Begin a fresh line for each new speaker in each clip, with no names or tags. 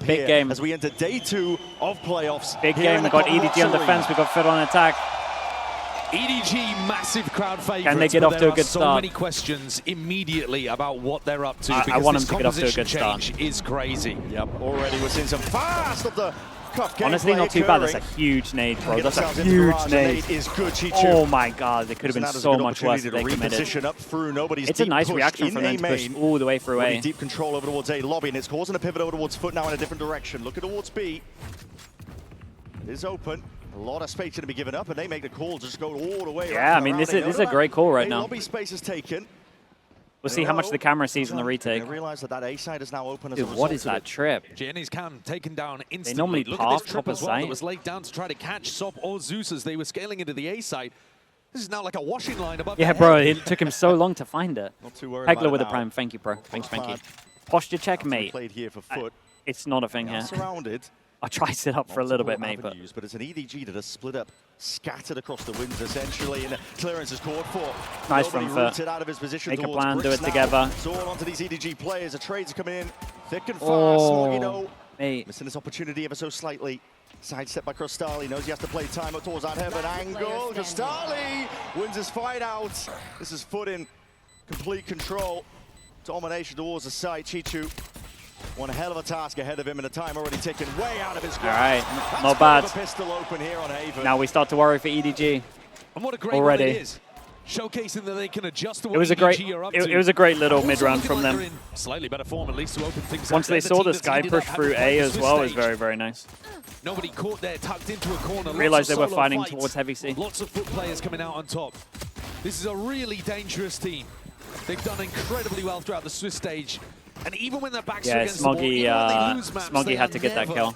big
here
game.
as we enter day 2 of playoffs.
Big game. We got EDG on defense. We got FUT on attack.
EDG, massive crowd favorites.
Can they get off to a good
so
start?
Many questions immediately about what they're up to.
I want them to get off to a good start.
Change is crazy.
Yep, already we're seeing some fast of the cuff.
Honestly, not too bad. That's a huge nade, bro. That's a huge nade.
Is good,
oh my god, it could have been so much worse if they committed.
Up through. Nobody's
it's a nice reaction from them to push all the way through A.
Deep control over towards A lobby, and it's causing a pivot over towards FUT now in a different direction. Looking towards B. It is open. A lot of space going to be given up, and they make the call to just go all the way.
Yeah, I mean, this is a great call right now.
Lobby space is taken.
We'll see how much the camera sees on the retake.
I realize that A side is now open.
Dude, what is that trip?
Jenny's cam taken down instantly.
They normally
Look
path
at this trip
top
as
of
well
sight.
that was laid down to try to catch Sop or Zeus as they were scaling into the A side. This is now like a washing line above.
Yeah, bro, it took him so long to find it.
Not too worried
Hegler
about
with
it
a
now.
prime. Thank you, bro. Thank you. Posture check, mate.
Played here for FUT.
It's not a thing here.
Surrounded.
I'll try to sit up for a little bit, mate. But
it's an EDG that has split up, scattered across the winds essentially, and clearance is called for.
Nice from FUT.
Out of his position.
Make a plan, do it together.
It's all onto these EDG players. The trades are coming in thick and fast.
Oh, mate.
Missing this opportunity ever so slightly. Sidestep by Crostali. Knows he has to play time up towards that heaven angle. Crostali wins his fight out. This is FUT in complete control. Domination towards the side. Chichu. One hell of a task ahead of him, and the time already ticking way out of his grasp.
All right,
That's
not bad.
Pistol open here on Haven.
Now we start to worry for EDG.
And what a great
already.
Run it is. Showcasing that they can adjust to what
It was a great, it was a great little
Also
mid-round
looking
from
like
them.
they're in slightly better form, at least to open things
Once
up.
they
They're
saw
the
the
team
Sky
that's
push
ended up
through
having
A
to
as
play
well
this
was
stage.
very, very nice.
Nobody caught there, tucked into a corner.
Realized they were
solo
fighting
fights.
towards Heavy C.
Lots of FUT players coming out on top. This is a really dangerous team. They've done incredibly well throughout the Swiss stage. And even when their backs are against the wall, even when they lose maps,
Smoggy
they
had to get that kill.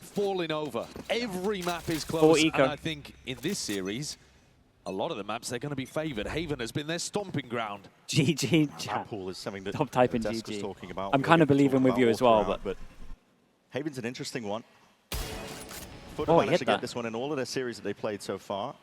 Falling over. Every map is
Full
close,
eco.
and I think in this series, a lot of the maps, they're going to be favored. Haven has been their stomping ground.
GG chat.
That pool is something that
Top typing
Desk was
GG.
talking about.
I'm kind of believing with you as well,
but Haven's an interesting one. FUT
Oh, he
managed
hit
to
that.
get this one in all of their series that they played so far.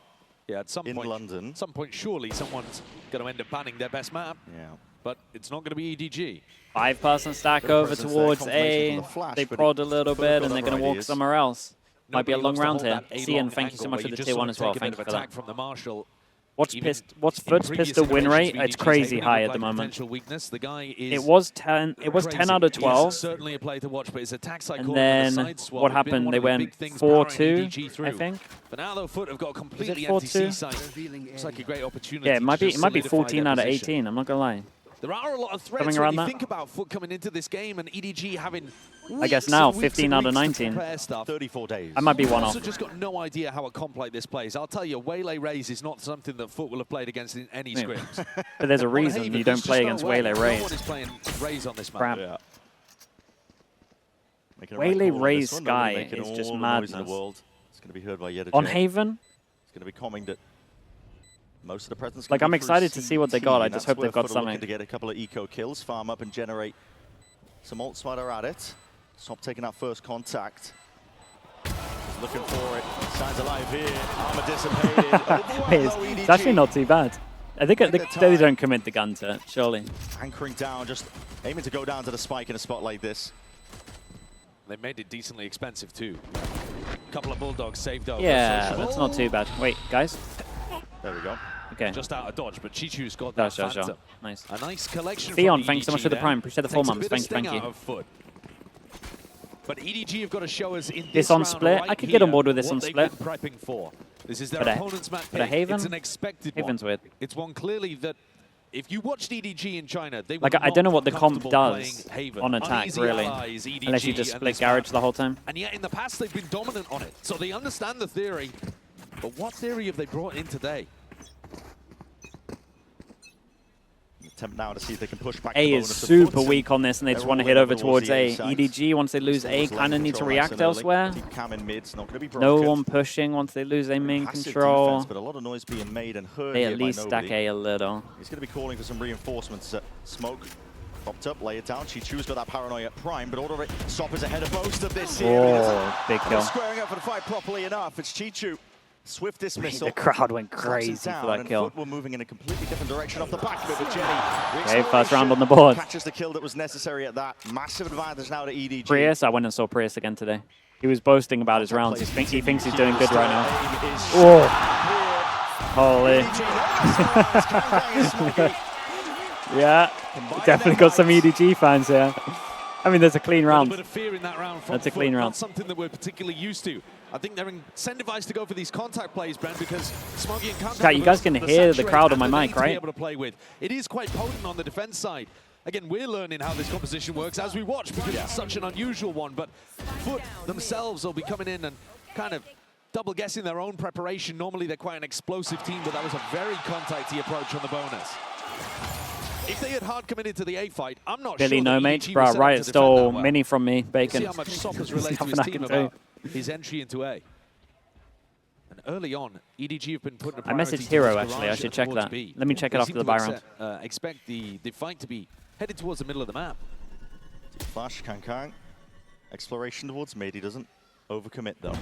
Yeah, at some
in
point,
London.
some point, surely someone's going to end up banning their best map.
Yeah.
But it's not going to be EDG.
5-person stack
Bit of
over
presence
towards
there, confirmation
A.
from the flash,
They
but
prod a little
FUT
bit
got
and they're
other
going to walk
ideas.
somewhere else. Might be a
Nobody
long
loves to
round
hold
here.
that
Cian,
A-long
thank you so
angle
much
where
for
you
the
just
tier
sort
1
of
as well.
take a
Thank
bit
you
of
for that.
attack from the Marshal.
What's
Even
FUT's
previous
pistol win
iterations
rate?
of
It's
EDG,
crazy
Haven
high at
looked
the
like
moment.
potential weakness. The guy is
It was 10 out of 12.
He's certainly a player to watch, but his attack cycle
And then
the side swap
what
has been
happened?
one
They
of the big
went
things powering
4-2,
EDG through.
I think.
But now though, FUT have got a completely
4-2?
empty C side. It's like a great opportunity.
Yeah, it might
to
be
just
14
solidify their
out of
position.
18. I'm not gonna lie.
There are a lot of threats
Something
when
around
you
that?
think about FUT coming into this game and EDG having
I guess
weeks
now,
and weeks
15
and
out of
weeks to
19.
prepare stuff.
34 days.
I might be
We've
one
also
off.
just got no idea how a comp like this plays. I'll tell you, Waylay Rays is not something that FUT will have played against in any
Yeah.
scrims.
But there's a
On
reason
Haven,
you don't
there's
play
just
against
no way.
Waylay
No
Rays.
one is playing Rays on this map.
Crap.
Yeah. Making a right
Waylay
call on
Rays
this one, nobody
Sky
making
is
all
just
the noise in the
madness.
world. It's going to be heard by EDG.
On Haven,
It's going to be calming that most of the presence.
Like, I'm excited to see what they got. I just hope they've got something.
To get a couple of eco kills, farm up and generate some ult sweater at it. Stop taking that first contact. He's looking for it. Signs alive here. Armor dissipated.
it's actually not too bad. I think they don't commit the gun to it, surely.
Anchoring down, just aiming to go down to the spike in a spot like this.
They made it decently expensive too. A couple of Bulldogs saved over.
Yeah, that's not too bad. Wait, guys.
There we go.
Okay.
Just out of dodge, but Chichu's got that Phantom.
Nice.
A nice collection
Theon,
from
thanks so
EDG
much for the
there.
prime. Appreciate the 4 months.
Takes a bit
Thank
of
you.
sting out of FUT. But EDG have got to show us in
This
this
on
round
split?
right
I could get on
here
board with this
what
on
they've
split.
been prepping for. This is their
But a-
opponent's map
but a
pick.
Haven?
It's an expected
Haven's
one.
weird.
It's one clearly that if you watched EDG in China, they
Like,
were
I don't know what the
not
comp
comfortable
does
playing Haven.
on attack,
Uneasy
really.
allies, EDG
Unless you just
and
split
this map.
garage the whole time.
And yet in the past, they've been dominant on it. So they understand the theory. But what theory have they brought in today?
Attempt now to see if they can push back.
A
the
is
bonus of
super
FUT.
weak on this, and they just
They're
want to
all
hit
in
over
towards
towards
the
A.
side.
EDG, once they lose A,
Still
kind of
lane
need to
control
react
nice and early.
elsewhere.
Keep cam in mid, it's not going to be
No
broken.
one pushing once they lose A main
Passive
control.
defense, but a lot of noise being made and heard
They
here
at
by
least stack
nobody.
A a little.
He's going to be calling for some reinforcements. Smoke popped up, lay it down. Chichu's got that paranoia at prime, but all of it, Sop is ahead of most of this series.
Oh, big kill.
Squaring up for the fight properly enough. It's Chichu Swift dismissal.
The crowd went crazy for that kill.
FUT were moving in a completely different direction off the back of it, but Jenny.
Okay, first round on the board.
Catches the kill that was necessary at that. Massive advantage now to EDG.
Prius, I went and saw Prius again today. He was boasting about his rounds. He thinks he's doing good right now. Oh, holy. Yeah, definitely got some EDG fans here. I mean, there's a clean round.
A bit of fear in that round from
That's a clean
FUT,
round.
Not something that we're particularly used to. I think they're incentivized to go for these contact plays, Brent, because Smoggy and Kankan,
you guys can hear the crowd on my mic, right?
Able to play with. It is quite potent on the defense side. Again, we're learning how this composition works as we watch because it's such an unusual one. But FUT themselves will be coming in and kind of double guessing their own preparation. Normally, they're quite an explosive team, but that was a very contacty approach on the bonus. If they had hard committed to the A fight, I'm not
Billy
sure.
No Mate, bro, Riot stole mini from me, Bacon.
See how much Sop has relayed to his team about his entry into A. And early on, EDG have been put in a
I messaged Hero, actually. I should check that. Let me check it after the buy round.
Expect the fight to be headed towards the middle of the map.
Flash, Kankan. Exploration towards mid. He doesn't overcommit, though.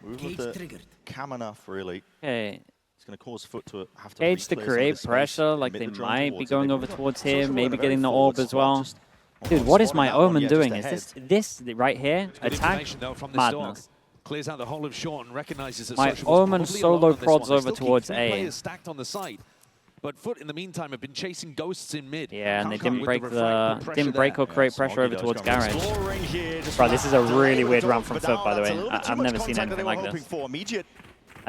Move with the cam enough, really.
Okay.
It's going to cause FUT to have to
Cage to create pressure, like they might be going over towards here, maybe getting the orb as well. Dude, what is my Omen doing? Is this right here? Attack? Madness.
Clears out the whole of short and recognizes that
my Omen solo prods over towards A.
Stacked on the site. But FUT in the meantime have been chasing ghosts in mid.
Yeah, and they didn't break or create pressure over towards Garage. Bro, this is a really weird round from FUT, by the way. I've never seen anything like this.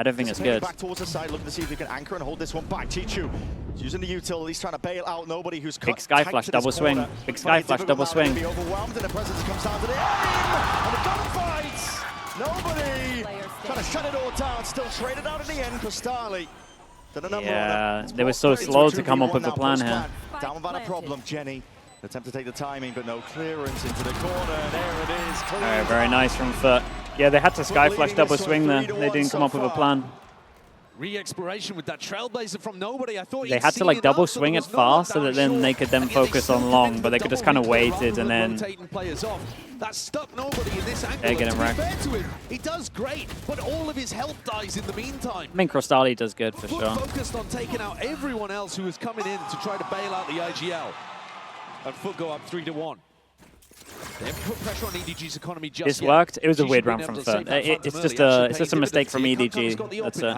I don't think it's good.
Back towards the side, looking to see if he can anchor and hold this one back. Chichu is using the util. He's trying to bail out nobody who's
big sky flash, double swing. Big sky flash, double swing.
Be overwhelmed, and the presence comes down to the and the gunfights. Nobody trying to shut it all down. Still traded out in the end. Costali.
Yeah, they were so slow to come up with a plan here.
Down without a problem, Jenny. Attempt to take the timing, but no clearance into the corner. There it is.
Alright, very nice from FUT. Yeah, they had to sky flash double swing there. They didn't come up with a plan.
Re-exploration with that trailblazer from nobody. I thought
they had to like double swing it fast so that then they could then focus on long, but they could just kind of waited and then
that stuck nobody in this angle.
They're getting wrecked.
He does great, but all of his health dies in the meantime.
I mean, Crostali does good for sure.
Focused on taking out everyone else who was coming in to try to bail out the IGL. And FUT go up 3-1. They haven't put pressure on EDG's economy just
this
yet.
worked. It was a weird round from FUT. It's just a mistake from EDG. That's it.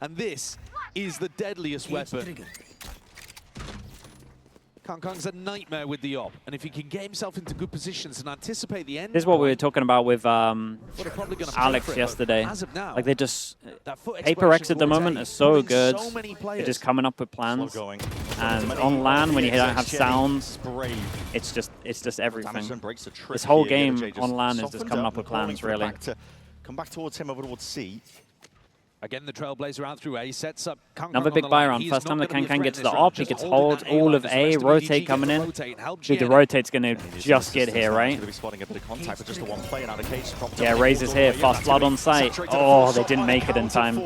And this is the deadliest weapon. Kankang's a nightmare with the op, and if he can get himself into good positions and anticipate the end.
This is what we were talking about with Alex yesterday. Like they just Paper X at the moment are so good. They're just coming up with plans. And on LAN, when you don't have sounds, it's just everything. This whole game on LAN is just coming up with plans, really.
Come back towards him over towards C.
Again, the Trailblazer out through A, sets up Kankan.
Another big buy round. First time that Kankan gets the op, he gets hold all of A, rotate coming in. Dude, the rotate's going to just get here, right? Yeah, raises here, fast blood on site. Oh, they didn't make it in time.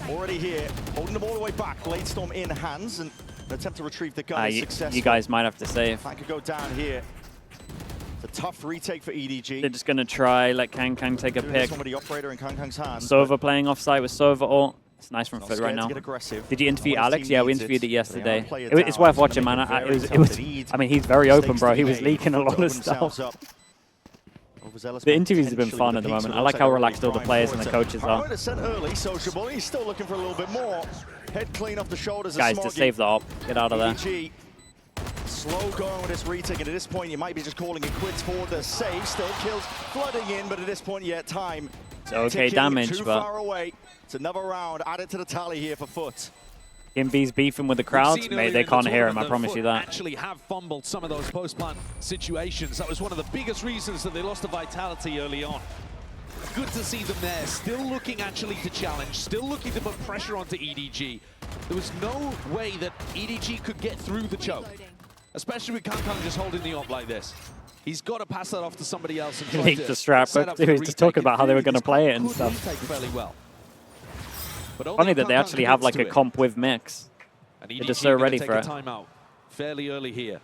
Already here, holding them all the way back. Blade Storm in hands and an attempt to retrieve the gun is successful.
You guys might have to save.
That could go down here. It's a tough retake for EDG.
They're just going to try, let Kankan take a pick. Sova playing offside with Sova ult. It's nice from FUT right now. Did you interview Alex? Yeah, we interviewed it yesterday. It's worth watching, man. I mean, he's very open, bro. He was leaking a lot of stuff. The interviews have been fun at the moment. I like how relaxed all the players and the coaches are.
He's still looking for a little bit more. Head clean off the shoulders.
Guys, just save the op. Get out of there.
Slow going with this retake, and at this point you might be just calling it quits for the save. Still kills flooding in, but at this point, yeah, time.
It's okay damage, but
far away. It's another round added to the tally here for FUT.
Gimby's beefing with the crowd. Mate, they can't hear him, I promise you that.
Actually have fumbled some of those post-plant situations. That was one of the biggest reasons that they lost the vitality early on. Good to see them there, still looking actually to challenge, still looking to put pressure onto EDG. There was no way that EDG could get through the choke. Especially with Kankan just holding the op like this. He's got to pass that off to somebody else. And
he leaked the strap, but he was just talking about how they were going to play it and stuff. Funny that they actually have like a comp with mix. They're just so ready for it.
Fairly early here.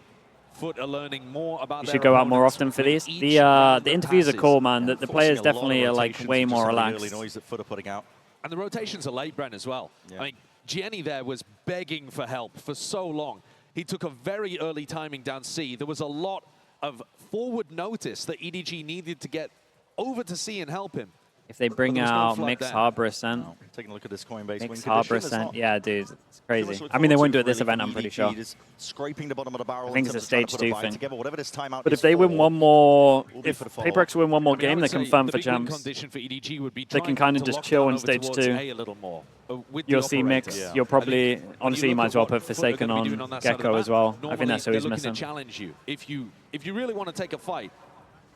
FUT are learning more about.
You should go out more often for these. The interviews are cool, man. The players definitely are like way more relaxed.
And the rotations are late, Brent, as well. Yeah. I mean, Jenny there was begging for help for so long. He took a very early timing down C. There was a lot of forward notice that EDG needed to get over to C and help him.
If they bring out Mix Harbor Ascent,
taking a look at this Coinbase
Mix Harbor Ascent, yeah, dude, it's crazy. I mean, they won't do it this event, I'm pretty sure.
Scraping the bottom of the barrel.
I think it's a stage 2 thing.
But
if they win one more, if Paperex win one more game, they're confirmed for champs. They can kind of just chill in stage 2. You'll see Mix. Yeah. You'll probably, honestly, you might as well put Forsaken on Gecko as well. I think that's who he's missing.
Challenge you. If you really want to take a fight,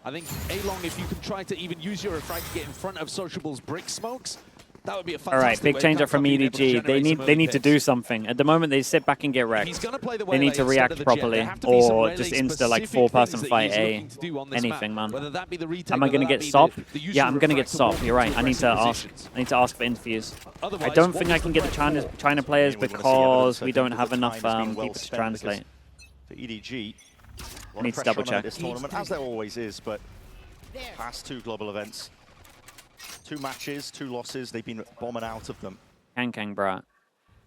I think A-Long, if you can try to even use your refrag to get in front of Sociable's brick smokes, that would be a fantastic.
All right, big change up from EDG. They need to do something. At the moment, they sit back and get wrecked. They need to react properly, or just insta like 4-person fight A. Anything, man. Am I gonna get SOP? Yeah, I'm gonna get SOP. You're right. I need to ask for interviews. I don't think I can get the China players because we don't have enough people to translate.
For EDG.
I need to double check.
This tournament, as there always is, but past 2 global events, 2 matches, 2 losses, they've been bombing out of them.
Kang, bruh.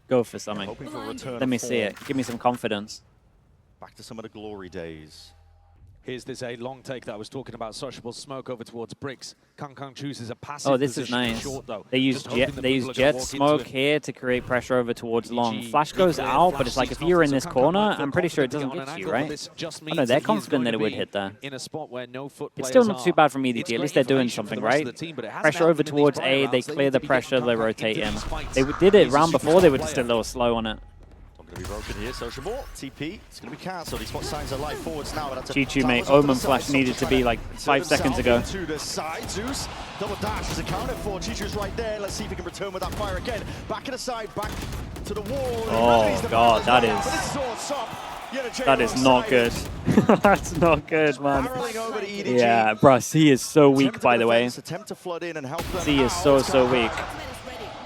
Go for something.
For a return
Let me see it. Give me some confidence.
Back to some of the glory days.
Here's this long take that I was talking about. Sociable smoke over towards bricks. Kang chooses a passive.
Oh, this is nice. They use jet smoke here to create pressure over towards long. Flash goes out, but it's like if you're in this corner, I'm pretty sure it doesn't get you, right? Oh no, they're confident that it would hit there. It's still not too bad from EDG. At least they're doing something, right? Pressure over towards A. They clear the pressure. They rotate in. They did it round before. They were just a little slow on it.
Going to be broken here, Sociable. TP, it's going to be cancelled. He spots signs of life forwards now.
Chichu, mate, Omen flash needed to be like 5 seconds ago.
To the side, Zeus, double dash is accounted for. Chichu's right there. Let's see if he can return with that fire again. Back to the side, back to the wall.
Oh, God, that is not good. That's not good, man. Yeah, bruh, C is so weak, by the way.
Attempt to flood in and help them.
C is so weak.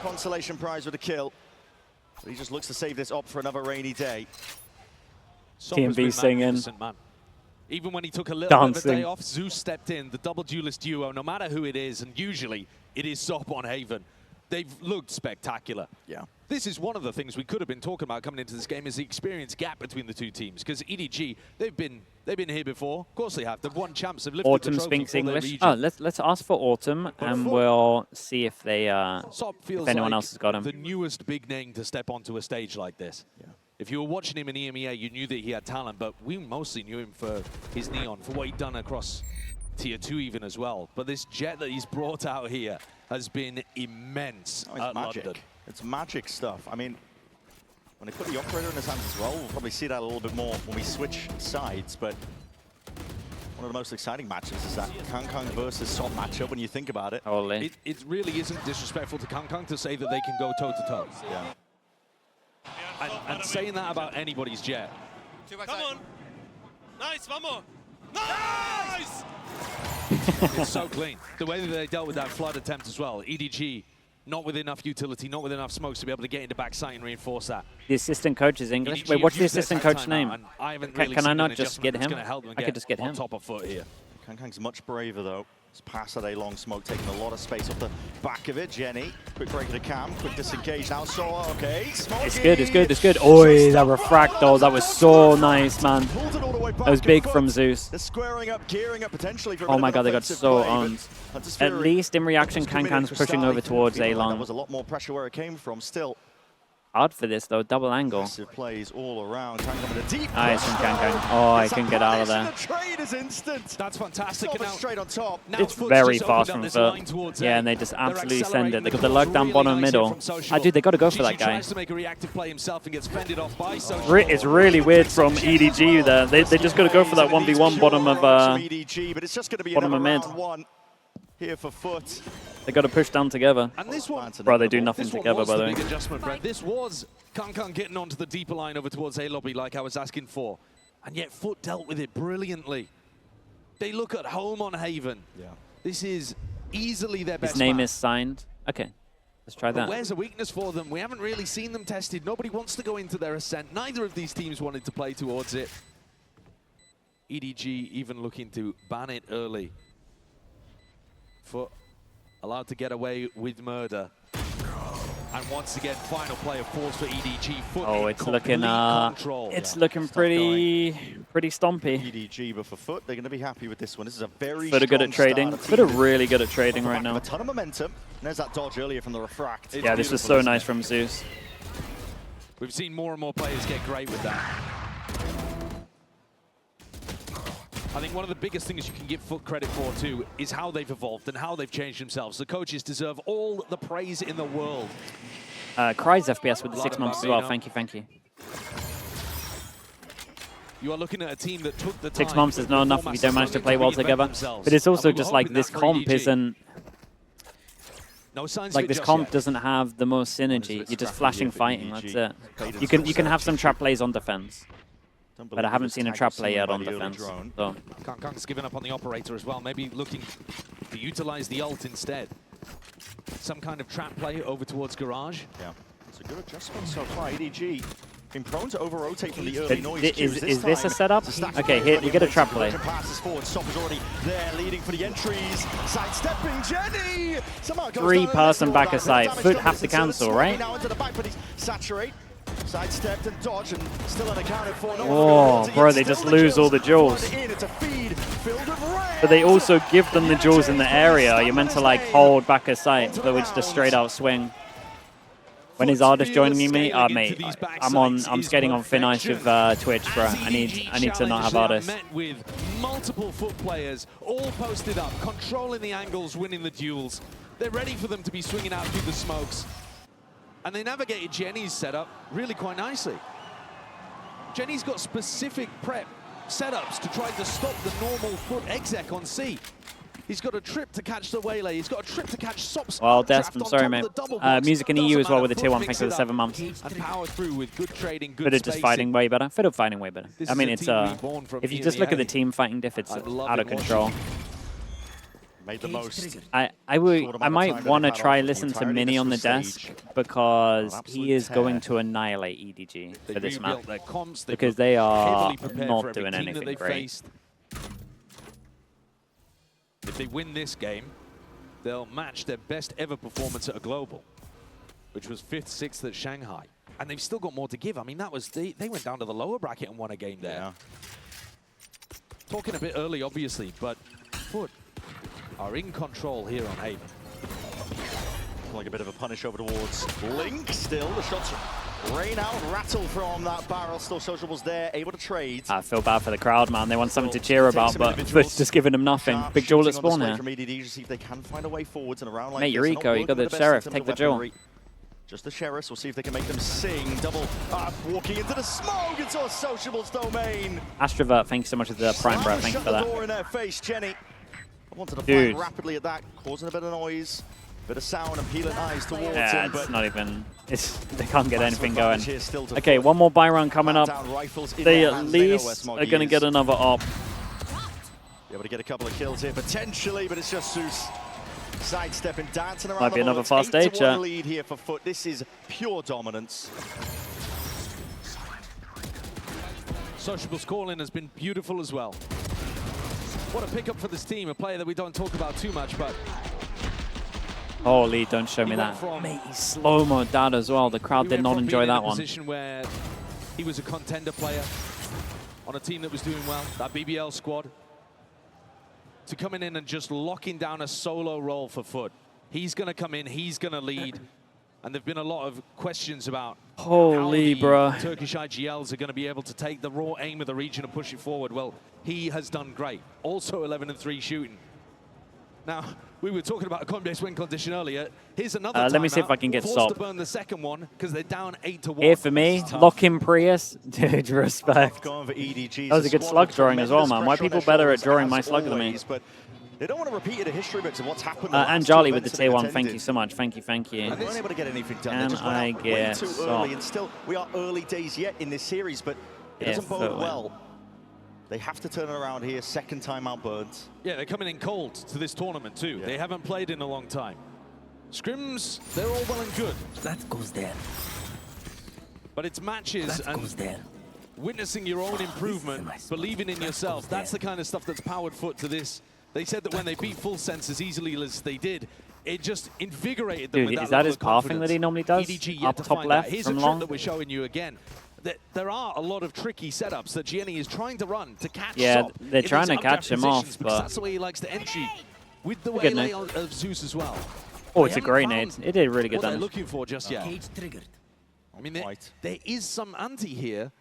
Consolation prize with a kill. But he just looks to save this op for another rainy day.
TMV singing.
Even when he took a little bit of a day off, Zeus stepped in, the double duelist duo, no matter who it is, and usually it is Sop on Haven. They've looked spectacular.
Yeah.
This is one of the things we could have been talking about coming into this game, is the experience gap between the 2 teams. Because EDG, they've been here before. Of course they have. They've won champs. They've lifted
Autumn
the trophy
speaks English. Oh, let's ask for Autumn, and we'll see if they if anyone else has got him.
The newest big name to step onto a stage like this. Yeah. If you were watching him in EMEA, you knew that he had talent, but we mostly knew him for his Neon, for what he'd done across Tier 2 even as well. But this jet that he's brought out here has been immense at London.
It's magic stuff. I mean, when they put the operator in his hands as well, we'll probably see that a little bit more when we switch sides, but one of the most exciting matches is that Kang versus Sop matchup when you think about it.
It really isn't disrespectful to Kang to say that they can go toe-to-toe.
Yeah.
And saying that about anybody's jet.
Come on. Nice, one more. Nice!
It's so clean. The way that they dealt with that flood attempt as well. EDG, not with enough utility, not with enough smokes to be able to get into backside and reinforce that.
The assistant coach is English. Wait, what's the assistant coach's name? Can I not just get him? I could just get him.
On top of FUT here.
Kang's much braver though. It's past that long smoke, taking a lot of space off the back of it. Jenny, quick break of the cam, quick disengage now. So okay,
it's good. Oi, that refract though, that was so nice, man. That was big from Zeus.
They're squaring up, gearing up potentially for
oh my God, they got so owned. At least in reaction, Kang's pushing over towards A-Long.
There was a lot more pressure where it came from. Still
hard for this though, double angle.
Massive plays all around. Deep
nice from Kang. Oh, I can get out of there.
The trade is instant.
That's fantastic.
And now, straight on top.
It's very fast from FUT. Yeah, and they just absolutely send it. They got the lurk down bottom middle. Dude, they got to go for that guy. It's really weird from EDG there. They just got to go for that 1v1 bottom of mid.
Here for FUT.
They got to push down together.
And this one,
bro, they do nothing together, by the way.
Adjustment, Brent. This was Kang getting onto the deeper line over towards A lobby, like I was asking for, and yet FUT dealt with it brilliantly. They look at home on Haven. Yeah. This is easily their best.
His name is signed. Okay, let's try that.
But where's a weakness for them? We haven't really seen them tested. Nobody wants to go into their ascent. Neither of these teams wanted to play towards it. EDG even looking to ban it early. FUT allowed to get away with murder. And once again, final play of force for EDG. FUT
Oh, it's looking
control.
it's looking pretty stompy.
EDG, but for FUT, they're going to be happy with this one. This is a very
FUT are good at trading. FUT are really good at trading right now.
A ton of momentum. And there's that dodge earlier from the refract.
Yeah, this was so nice from Zeus.
We've seen more and more players get great with that. I think one of the biggest things you can give FUT credit for, too, is how they've evolved and how they've changed themselves. The coaches deserve all the praise in the world.
Cry's FPS with the 6 months as well. Thank you, thank you.
You are looking at a team that took the time.
6 months is not enough if you don't manage to play well together. But it's also just like this comp isn't... Like this comp doesn't have the most synergy. You're just flashing fighting, that's it. You can have some trap plays on defense. But I haven't seen a trap play yet on defense. So.
Kang's given up on the operator as well. Maybe looking to utilize the ult instead. Some kind of trap play over towards Garage.
Yeah, it's a good adjustment so far. EDG been prone to over-rotate from the early noise.
Is this a setup? Okay, here we get a trap play.
Passes forward. Stopper's already there, leading for the entries. Sidestepping Jenny.
3-person back aside. FUT have to cancel, right?
Now into the back, but he's saturate. Sidestepped and dodged and still unaccounted for.
Oh, bro, they just lose all the jewels. But they also give them the jewels in the area. You're meant to like hold back aside, so it's just straight out swing. When is Ardis joining me, mate? Mate, I'm skating on thin ice with Twitch, bro. I need to not have Ardis.
Met with multiple FUT players, all posted up, controlling the angles, winning the duels. They're ready for them to be swinging out through the smokes. And they navigated Jenny's setup really quite nicely. Jenny's got specific prep setups to try to stop the normal FUT exec on C. He's got a trip to catch the Waylay. He's got a trip to catch Sops.
Well, Desp, I'm sorry, mate. Music in EU as well with the tier 1 thanks for the 7 months.
And power through with good trading, good
FUT are just fighting way better. FUT are fighting way better. I mean, it's if you just look at the team fighting diff, it's out of control.
Made the most.
I might want to try listen to Mini on the desk because he is going to annihilate EDG for this map because they are not doing anything great.
If they win this game, they'll match their best ever performance at a global, which was 5th, 6th at Shanghai. And they've still got more to give. I mean, that was they went down to the lower bracket and won a game there. Yeah. Talking a bit early, obviously, but FUT are in control here on Haven.
Like a bit of a punish over towards Link. Still, the shots rain out, rattle from that barrel. Still, Sociables there, able to trade.
I feel bad for the crowd, man. They want something to cheer about, but FUT's just giving them nothing. Big jewel at spawn here.
From EDG to see if they can find a way forwards in a round like
Mate, Eureka, you got the Sheriff. Take the jewel.
Just the Sheriffs. We'll see if they can make them sing. Double walking into the smoke. It's all Sociables domain.
Astrovert, thank you so much for the prime, bro. Thanks for that.
In their face, Jenny. I wanted to fly rapidly at that, causing a bit of noise. Bit of sound and peeling eyes towards him.
Yeah, it's not even... they can't get anything going. Okay, one more buy run coming up. They at least are going to get another op.
Be able to get a couple of kills here, potentially, but it's just Zeus sidestepping, dancing around.
Might be another fast stage, yeah.
Lead here for FUT. This is pure dominance.
Sociable's call-in has been beautiful as well. What a pickup for this team, a player that we don't talk about too much, but...
Holy, don't show me that. Mate, he slow-moed that as well. The crowd did not enjoy that one.
Position where he was a contender player on a team that was doing well, that BBL squad, to coming in and just locking down a solo role for FUT. He's going to come in, he's going to lead, and there've been a lot of questions about how the Turkish IGLs are going to be able to take the raw aim of the region and push it forward. Well, he has done great. Also 11-3 shooting. Now, we were talking about a coin-based win condition earlier. Here's another
let me see if I can get
Forced
stopped.
to burn the second one because they're down 8-1.
Here for me, lock in Prius. Dude, respect. That was a good slug drawing as well, man. Why are people better at drawing my slug than me?
They don't want to repeat it in history books of what's happened.
And Charlie with the tier 1, thank you so much. Thank you, thank you.
And they weren't able to get anything done.
Can I get
too early, and still, we are early days yet in this series, but it doesn't bode well. They have to turn it around here, second time out Burns.
Yeah, they're coming in cold to this tournament too. Yeah. They haven't played in a long time. Scrims, they're all well and good.
That goes there.
But it's matches and witnessing your own improvement, believing in yourself. That's the kind of stuff that's powered FUT to this. They said that when they beat Full Sense as easily as they did, it just invigorated them.
Dude,
with
is that his
level of
pathing that he normally does?
EDG
Up
to
top
find
left
Here's
from
a
long?
trick that we're showing you again. There are a lot of tricky setups that Gianni is trying to run to catch Sop
they're trying to catch him off, but
that's the way he likes to entry with the way of Zeus as well.
Oh, it's a great nade. It did really good
what they're
damage.
looking for just yet. I mean, there is some anti here,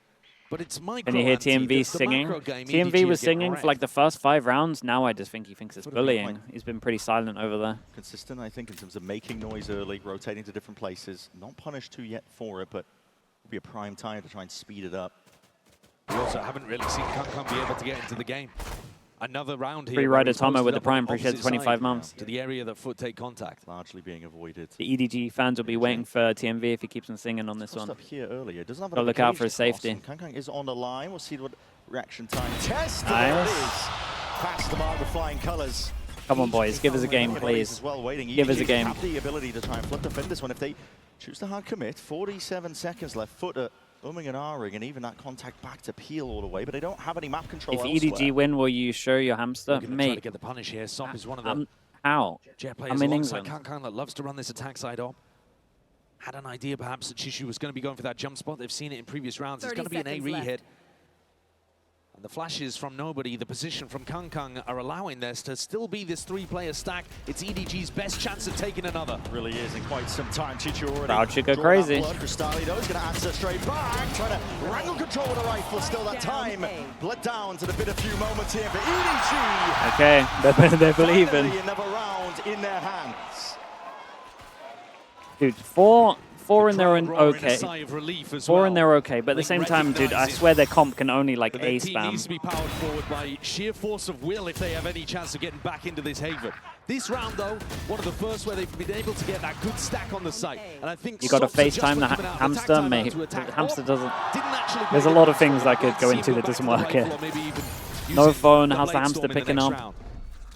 but it's micro.
And you hear TMV singing. TMV was singing for like the first 5 rounds. Now I just think he thinks it's bullying. He's been pretty silent over there.
Consistent, I think, in terms of making noise early, rotating to different places. Not punished too yet for it, but be a prime time to try and speed it up.
We also haven't really seen Kang be able to get into the game. Another round here.
Free rider Tomo with the prime, appreciates 25 months.
To the area that FUT take contact.
Largely being avoided.
The EDG fans will be waiting for TMV if he keeps on singing on this one.
Up here earlier. Doesn't have
Gotta look out for his safety.
Kang is on the line. We'll see what reaction time test.
Nice.
Past the mark with flying colors.
Come on, boys. Give us a game, please. Give us a game.
Have the ability to try and flip defend this one if they choose to hard commit. 47 seconds left. FUT umming and ahhing, and even that contact back to peel all the way, but they don't have any map control
If EDG win, will you show your hamster? Mate.
Try to get the punish here. Sop is one of the jet players
I'm in
alongside
England.
Kang that loves to run this attack side op. Had an idea perhaps that Chishu was going to be going for that jump spot. They've seen it in previous rounds. It's going to be an A re-hit. And the flashes from nobody, the position from Kang are allowing this to still be this 3-player stack. It's EDG's best chance of taking another.
Really is in quite some time. Chichu already
Crowd should go crazy.
Crystalli though is going to answer straight back. Trying to wrangle control with the rifle. Still that time. Bled down to the bit a few moments here for EDG.
Okay, they're believing.
Another round in their hands.
Dude, four in there and okay. Four in there okay, but at the same time, dude, I swear their comp can only like A spam.
Needs to be powered forward by sheer force of will if they have any chance of getting back into this haven. This round, though, one of the first where they've been able to get that good stack on the site. And I think
you got to FaceTime the hamster, mate. The hamster doesn't. There's a lot of things I could go into that doesn't work here. No phone. How's the hamster picking up?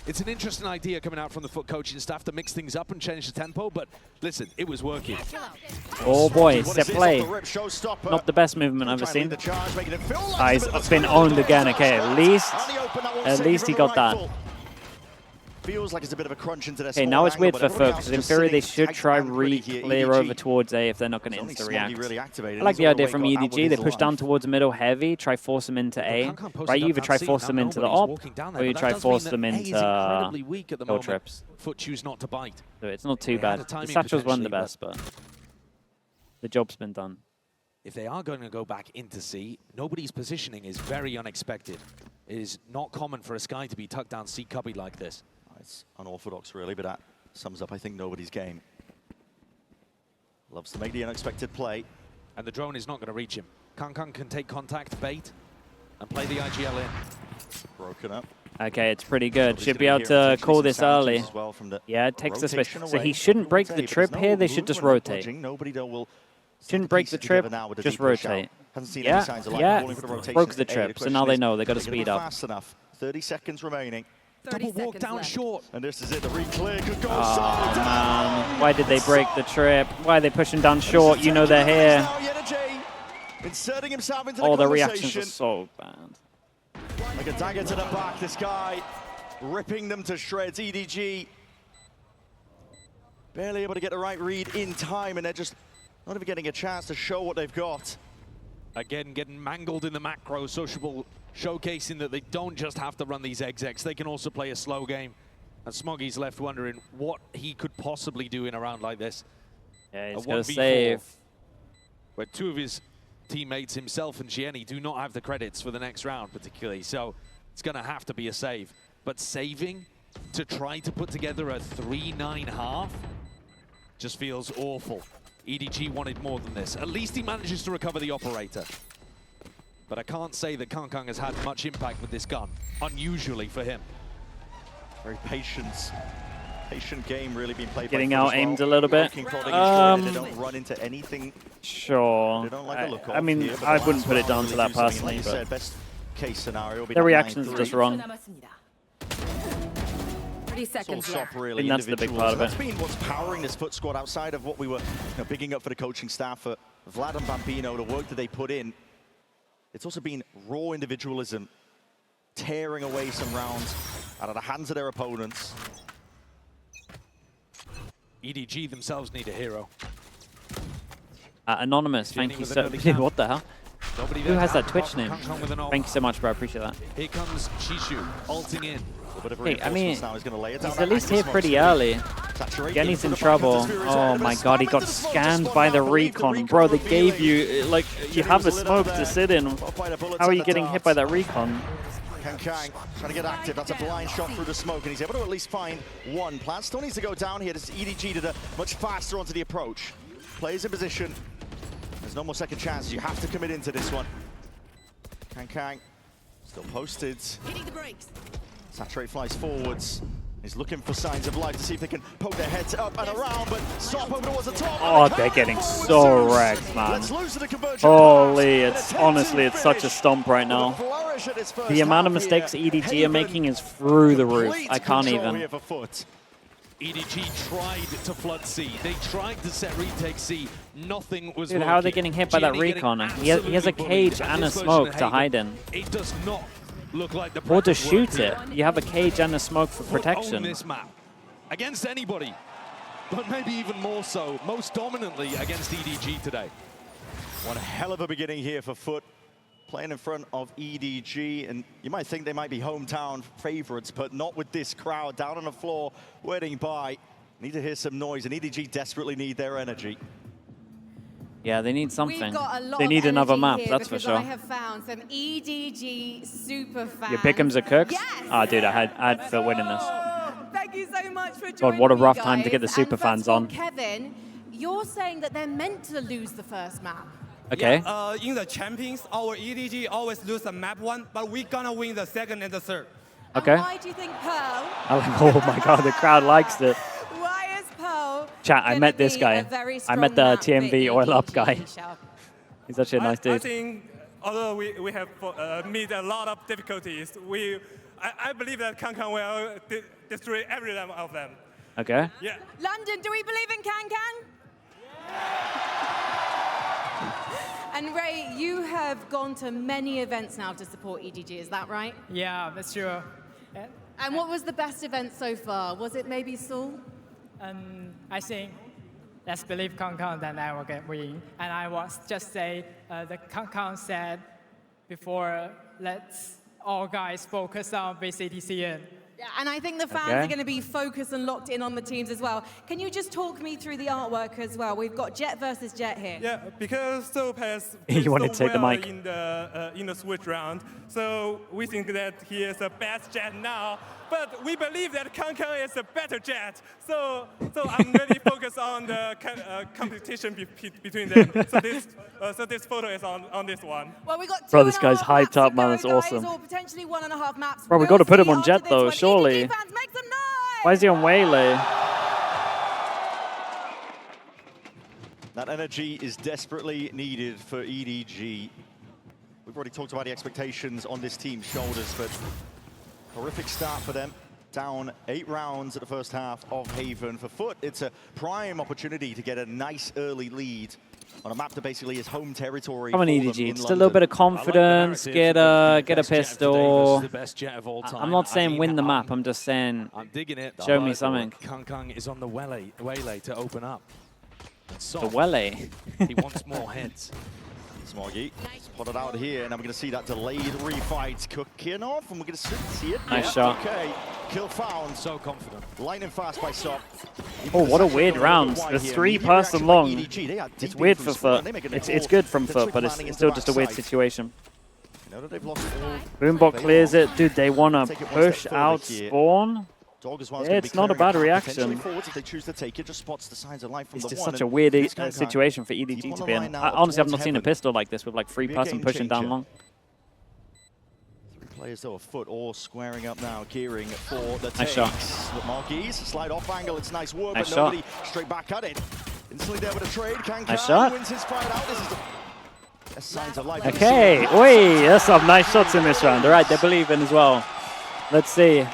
It's an interesting idea coming out from the FUT coaching staff to mix things up and change the tempo, but listen, it was working.
Oh boy, set play. Not the best movement I've ever seen. He's been owned again. Okay, at least he got that.
Feels like it's a bit of a crunch into their
okay, now it's weird for FUT, because in theory they should try re-clear over towards A if they're not going to insta-react. I like the idea from EDG, they push down towards middle heavy, try force them into A. Right, you either try force them into the op, or you try force them into no trips.
FUT choose not to bite.
So it's not too bad. The Satchel's won the best, but the job's been done.
If they are going to go back into C, nobody's positioning is very unexpected. It is not common for a Sky to be tucked down C cubby like this.
It's unorthodox, really, but that sums up, I think, nobody's game. Loves to make the unexpected play.
And the drone is not going to reach him. Kang can take contact, bait, and play the IGL in.
Broken up.
Okay, it's pretty good. Should be able to call this early. Yeah, it takes the space. So he shouldn't break the trip here. They should just rotate.
Nobody will.
Shouldn't break the trip, just rotate. Yeah, broke the trip, so now they know they got to speed up.
Fast enough. 30 seconds remaining.
Double walk down short.
And this is it, the re-clear could go
man. Why did they break the trip? Why are they pushing down short? You know they're here.
Inserting himself into
the reactions are so bad.
Like a dagger to the back, this guy ripping them to shreds. EDG barely able to get the right read in time, and they're just not even getting a chance to show what they've got.
Again, getting mangled in the macro, Sociable showcasing that they don't just have to run these execs, they can also play a slow game. And Smoggy's left wondering what he could possibly do in a round like this.
Yeah, he's got to save.
Where two of his teammates, himself and Gianni, do not have the credits for the next round particularly. So it's going to have to be a save. But saving to try to put together a 3-9 half just feels awful. EDG wanted more than this. At least he manages to recover the operator. But I can't say that Kang has had much impact with this gun, unusually for him.
Very patient game really being played.
Getting out aimed a little bit.
They don't run into anything.
Sure.
They don't like the look
I mean,
here,
I wouldn't put it down to that personally, but
best case scenario.
Their reactions are just wrong.
30 seconds left.
Really,
and that's the big part of it.
That's been what's powering this FUT squad outside of what we were bigging up for the coaching staff, for Vlad and Bambino, the work that they put in. It's also been raw individualism, tearing away some rounds out of the hands of their opponents.
EDG themselves need a hero.
Anonymous, thank you so much. What the hell? Who has that Twitch name? Thank you so much, bro. I appreciate that.
Here comes Chishu, ulting in.
Hey, I mean, he's at least here pretty early. Genny's in trouble. Oh my god, he got scanned by the recon. Bro, they gave you, like, you have a smoke to sit in. How are you getting hit by that recon?
Kang trying to get active. That's a blind shot through the smoke, and he's able to at least find one. Plant still needs to go down here. This EDG did a much faster onto the approach. Plays in position. There's no more second chances. You have to commit into this one. Kang still posted.
Hitting the brakes.
Saturate flies forwards. He's looking for signs of life to see if they can poke their heads up and around, but stop over towards the top.
Oh, they're getting so wrecked, man. Holy, it's honestly, it's such a stomp right now. The amount of mistakes EDG are making is through the roof. I can't even.
EDG tried to flood C. They tried to set retake C. Nothing was
Dude, how are they getting hit by that recon? He has a cage and a smoke to hide in.
It does not look like the
or to shoot it. You have a cage and a smoke for protection.
On this map against anybody, but maybe even more so, most dominantly against EDG today.
One hell of a beginning here for FUT, playing in front of EDG, and you might think they might be hometown favorites, but not with this crowd down on the floor, waiting by. Need to hear some noise, and EDG desperately need their energy.
Yeah, they need something. They need another map, that's for sure.
I have found some EDG super fans.
Your pick'ems are cooked?
Yes!
Oh, dude, I had FUT winning this.
Thank you so much for joining
God, what a rough
me,
time to get the super fans on.
Kevin, you're saying that they're meant to lose the first map.
Okay.
Yeah, in the champions, our EDG always lose the map one, but we're gonna win the second and the third.
Okay.
And why do you think Pearl?
Oh my god, the crowd likes it.
Why is Pearl?
Chat, I met this guy. I met the TMV Oil Up guy. He's actually a nice dude.
I think, although we have meet a lot of difficulties, I believe that Kang will destroy every one of them.
Okay.
Yeah.
London, do we believe in Kang? And Ray, you have gone to many events now to support EDG, is that right?
Yeah, that's true.
And what was the best event so far? Was it maybe Seoul?
I think let's believe Kang then I will get win. And I was just say the Kang said before, let's all guys focus on VCT.
Yeah, and I think the fans are going to be focused and locked in on the teams as well. Can you just talk me through the artwork as well? We've got Jet versus Jet here.
Yeah, because Soap has
you want to take the mic
in the switch round, so we think that he is the best Jet now. But we believe that Kang is a better Jet. So I'm really focused on the competition between them. So this photo is on this one.
Well, we got
bro, this guy's hyped up, man. That's awesome.
Or potentially 1.5 maps.
Bro, we got to put him on Jet though, surely.
Fans, make some noise!
Why is he on Waylay?
That energy is desperately needed for EDG. We've already talked about the expectations on this team's shoulders, but horrific start for them. Down 8 rounds at the first half of Haven. For FUT, it's a prime opportunity to get a nice early lead on a map that basically is home territory.
Come on, EDG. Just a little bit of confidence. Get a pistol.
The best Jet of all time.
I'm not saying win the map. I'm just saying
I'm digging it.
show me something.
Kang is on the waylay to open up.
The waylay.
He wants more heads.
Smoggy spotted out here, and I'm going to see that delayed refight cooking off, and we're going to see it.
Nice shot.
Okay, kill found.
So confident.
Lightning fast by Sop.
Oh, what a weird round. The 3-person long. It's weird for FUT. It's good from FUT, but it's still just a weird situation. Boombot clears it. Dude, they want to push out spawn. It's not a bad reaction.
If they choose to take it, just spots the signs of life from
it's
the
just
one,
such a weird situation for EDG to be in. I honestly have not seen a pistol like this with like 3-person pushing down long.
3 players though, a FUT all squaring up now, gearing for the
nice
takes.
shot.
The Marquis, slide off angle, it's nice work,
nice
but
shot.
nobody straight back at it. Instantly there with a trade,
nice shot.
wins his fight out. This is the signs of life.
Okay, oi, that's some nice shots in this round. All right, they're believing as well. Let's see.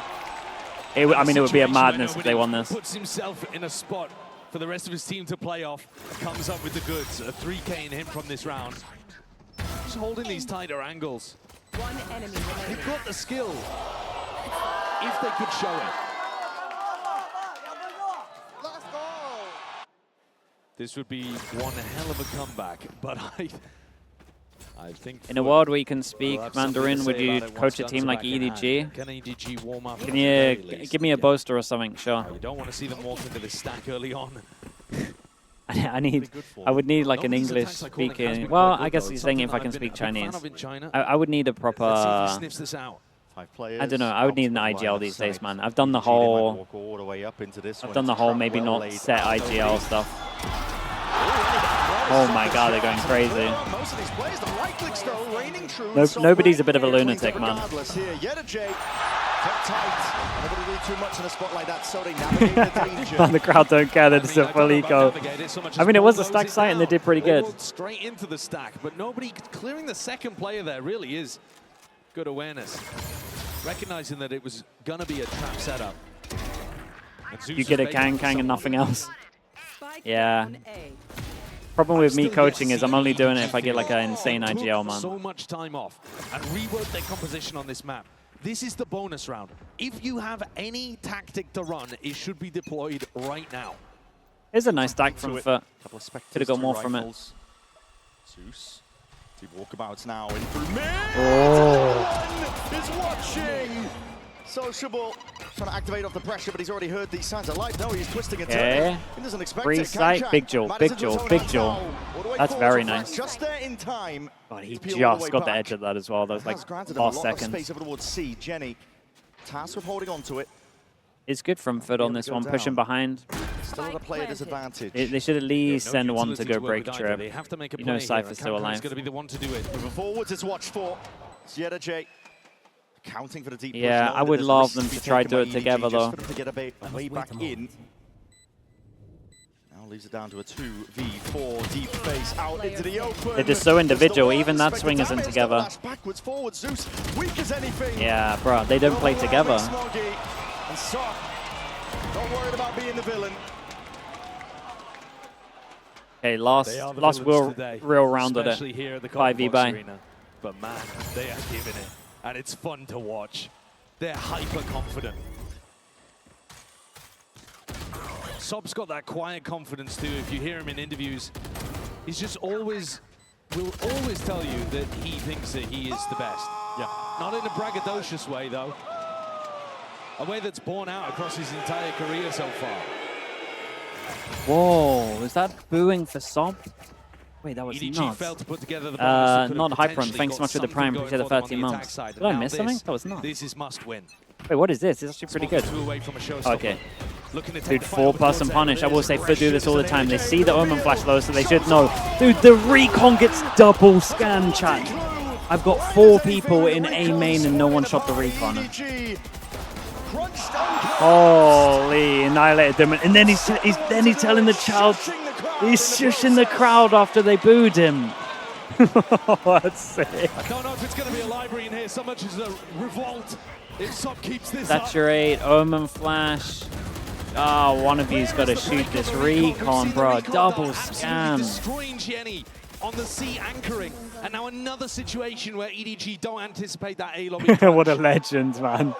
I mean, it would be a madness if they won this.
Puts himself in a spot for the rest of his team to play off. Comes up with the goods. A 3K in him from this round. Just holding these tighter angles.
One enemy remaining.
They've got the skill. If they could show it. This would be one hell of a comeback, but I think
in a world where you can speak Mandarin, would you coach a team like EDG?
Can EDG warm up?
Can you give me a booster or something? Sure.
You don't want to see them walk into this stack early on.
I would need like an English speaking. Well, I guess he's saying if I can speak Chinese. I would need a proper. I don't know. I would need an IGL these days, man. I've done the whole. I've done the whole maybe not set IGL stuff. Oh my god, they're going crazy. Nobody's a bit of a lunatic, man. The crowd don't care that it's a full eco. I mean, it was a stack site and they did pretty good.
Straight into the stack, but nobody clearing the second player there really is good awareness. Recognizing that it was gonna be a trap setup.
You get a Kang and nothing else. Yeah. Problem with me coaching is I'm only doing it if I get like an insane IGL, man.
So much time off and rework their composition on this map. This is the bonus round. If you have any tactic to run, it should be deployed right now.
It's a nice stack from FUT. Could have got more from it.
Zeus. Deep walkabouts now in through mid.
Oh.
Is watching. Sociable. Trying to activate off the pressure, but he's already heard these signs of life. No, he's twisting and turning. He doesn't expect
Free
it.
sight, big jaw, big jaw, big jaw. That's very nice.
Just there in time.
God, he just got the edge of that as well. That was like last second.
Space over towards C. Jenny, tasked with holding on to it.
It's good from FUT on this one, pushing behind.
Still at a player disadvantage.
They should at least send one to go break trip.
They have to make a
you know Cypher's still alive.
It's going to be the one to do it.
Moving forwards, it's watch for EDG. Counting for the deep.
Yeah, I would love them to try to do it together though.
To get a bit way back in. Now leaves it down to a 2v4 deep face out into the open.
They're just so individual. Even that swing isn't together.
Backwards, forwards, Zeus, weak as anything.
Yeah, bro, they don't play together.
And Sock, not worried about being the villain.
Okay, last real round at it. 5v by.
But man, they are giving it. And it's fun to watch. They're hyper confident. Sob's got that quiet confidence too. If you hear him in interviews, he's just will always tell you that he thinks that he is the best. Yeah. Not in a braggadocious way though. A way that's borne out across his entire career so far.
Whoa, is that booing for Sob? Wait, that was
EDG failed to put together the
not hype run. Thanks so much for the prime. Appreciate the 13 months. Did I miss something? That was not.
This is must win.
Wait, what is this? It's actually pretty good. Okay. Dude, 4-person punish. I will say FUT do this all the time. They see the Omen flash low, so they should know. Dude, the recon gets double scan, chat. I've got 4 people in A main and no one shot the recon. Holy, annihilated them. And then he's telling the child. He's shushing the crowd after they booed him. That's sick.
I don't know if it's going to be a library in here so much as a revolt if Sob keeps this
Saturate, Omen flash. Oh, one of you's got to shoot this recon, bro. Double scam.
Destroying Jenny on the C anchoring. And now another situation where EDG don't anticipate that A lobby.
What a legend, man.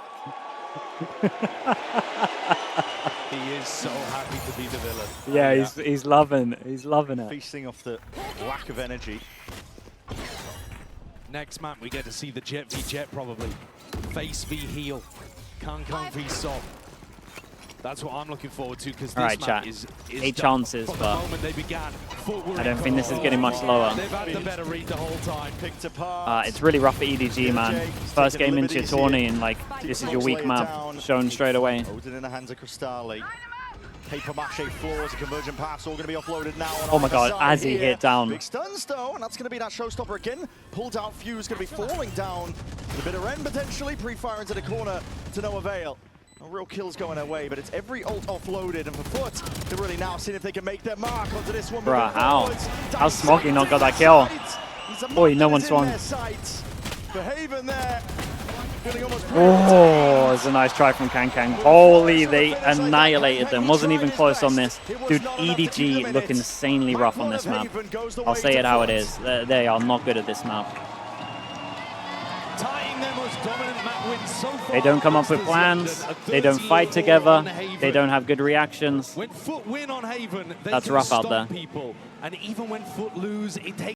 He is so happy to be the villain.
Yeah, he's loving it.
Feasting off the lack of energy.
Next map we get to see the Jet v Jet probably. Face v heal. Kang v Sob. That's what I'm looking forward to because this map is
8 chances, but I don't think this is getting much lower.
They've had the better read the whole time. Picked apart.
It's really rough for EDG, man. First game into your tourney and like this is your weak map shown straight away.
Odin in the hands of Cristali. Paper mache floors, a conversion pass, all going to be offloaded now.
Oh my god, as he hit down.
Big stuns though, and that's going to be that showstopper again. Pulled out Fuse, going to be falling down. The bitter end potentially, pre-fire into the corner to no avail. No real kills going their way, but it's every ult offloaded, and for FUT, they're really now seeing if they can make their mark onto this one.
Bruh, how's Smoggy not got that kill? Boy, no one swung.
Behaving there.
Oh, it's a nice try from Kang. Holy, they annihilated them. Wasn't even close on this. Dude, EDG look insanely rough on this map. I'll say it how it is. They are not good at this map.
Tying their most dominant map win so far.
They don't come up with plans. They don't fight together. They don't have good reactions.
When FUT win on Haven, they
That's
can
rough out
stop
there.
people. And even when FUT lose, it takes